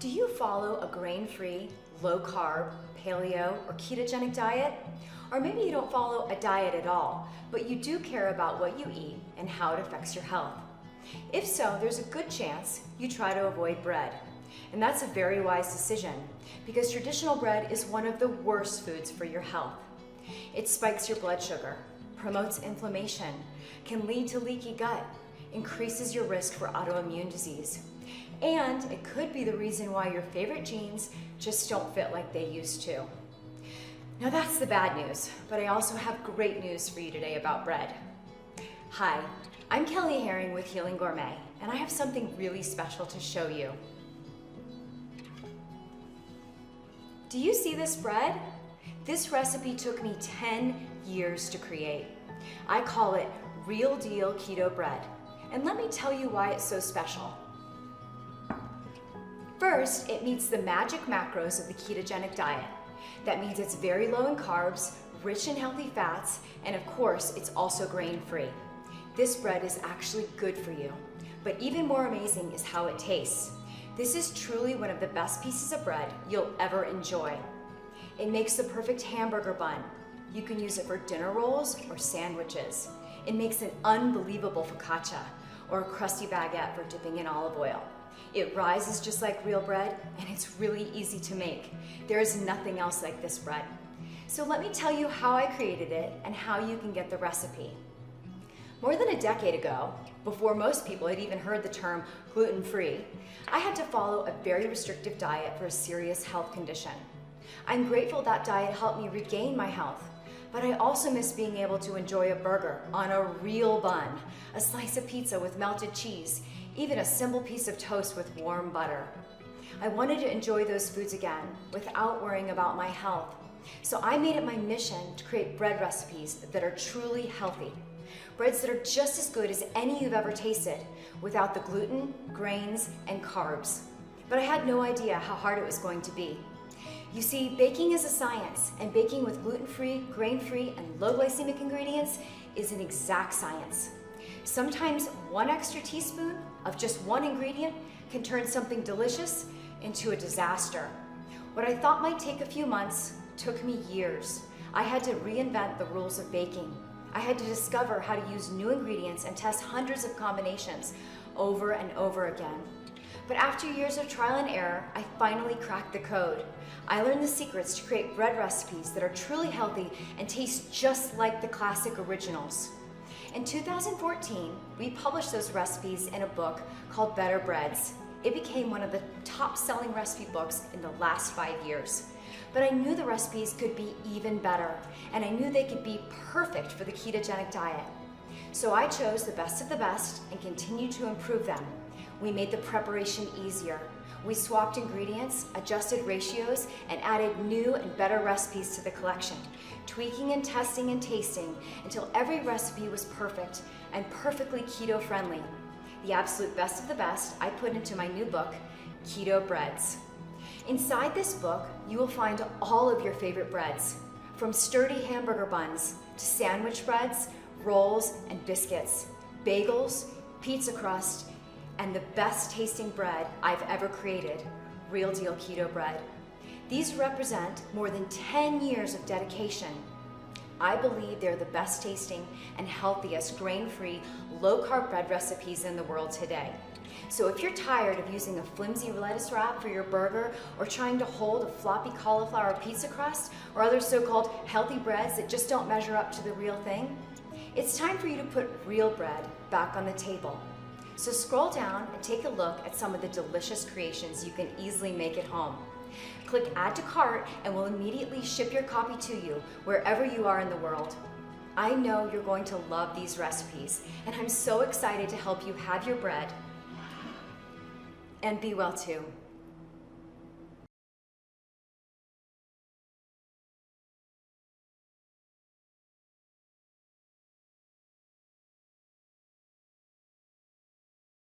Do you follow a grain-free, low-carb, paleo, or ketogenic diet? Or maybe you don't follow a diet at all, but you do care about what you eat and how it affects your health. If so, there's a good chance you try to avoid bread. And that's a very wise decision because traditional bread is one of the worst foods for your health. It spikes your blood sugar, promotes inflammation, can lead to leaky gut, increases your risk for autoimmune disease. And it could be the reason why your favorite jeans just don't fit like they used to. Now that's the bad news, but I also have great news for you today about bread. Hi, I'm Kelly Herring with Healing Gourmet, and I have something really special to show you. Do you see this bread? This recipe took me 10 years to create. I call it Real Deal Keto Bread, and let me tell you why it's so special. First, it meets the magic macros of the ketogenic diet. That means it's very low in carbs, rich in healthy fats, and of course, it's also grain-free. This bread is actually good for you, but even more amazing is how it tastes. This is truly one of the best pieces of bread you'll ever enjoy. It makes the perfect hamburger bun. You can use it for dinner rolls or sandwiches. It makes an unbelievable focaccia or a crusty baguette for dipping in olive oil. It rises just like real bread, and it's really easy to make. There is nothing else like this bread. So let me tell you how I created it and how you can get the recipe. More than a decade ago, before most people had even heard the term gluten-free, I had to follow a very restrictive diet for a serious health condition. I'm grateful that diet helped me regain my health, but I also miss being able to enjoy a burger on a real bun, a slice of pizza with melted cheese, even a simple piece of toast with warm butter. I wanted to enjoy those foods again without worrying about my health. So I made it my mission to create bread recipes that are truly healthy. Breads that are just as good as any you've ever tasted, without the gluten, grains, and carbs. But I had no idea how hard it was going to be. You see, baking is a science, and baking with gluten-free, grain-free, and low glycemic ingredients is an exact science. Sometimes one extra teaspoon of just one ingredient can turn something delicious into a disaster. What I thought might take a few months took me years. I had to reinvent the rules of baking. I had to discover how to use new ingredients and test hundreds of combinations over and over again. But after years of trial and error, I finally cracked the code. I learned the secrets to create bread recipes that are truly healthy and taste just like the classic originals. In 2014, we published those recipes in a book called Better Breads. It became one of the top-selling recipe books in the last 5 years. But I knew the recipes could be even better, and I knew they could be perfect for the ketogenic diet. So I chose the best of the best and continued to improve them. We made the preparation easier. We swapped ingredients, adjusted ratios, and added new and better recipes to the collection, tweaking and testing and tasting until every recipe was perfect and perfectly keto-friendly. The absolute best of the best I put into my new book, Keto Breads. Inside this book, you will find all of your favorite breads, from sturdy hamburger buns to sandwich breads, rolls, and biscuits, bagels, pizza crust, and the best tasting bread I've ever created, Real Deal Keto Bread. These represent more than 10 years of dedication. I believe they're the best tasting and healthiest grain-free, low-carb bread recipes in the world today. So if you're tired of using a flimsy lettuce wrap for your burger, or trying to hold a floppy cauliflower pizza crust, or other so-called healthy breads that just don't measure up to the real thing, it's time for you to put real bread back on the table. So scroll down and take a look at some of the delicious creations you can easily make at home. Click Add to Cart and we'll immediately ship your copy to you wherever you are in the world. I know you're going to love these recipes, and I'm so excited to help you have your bread and be well too.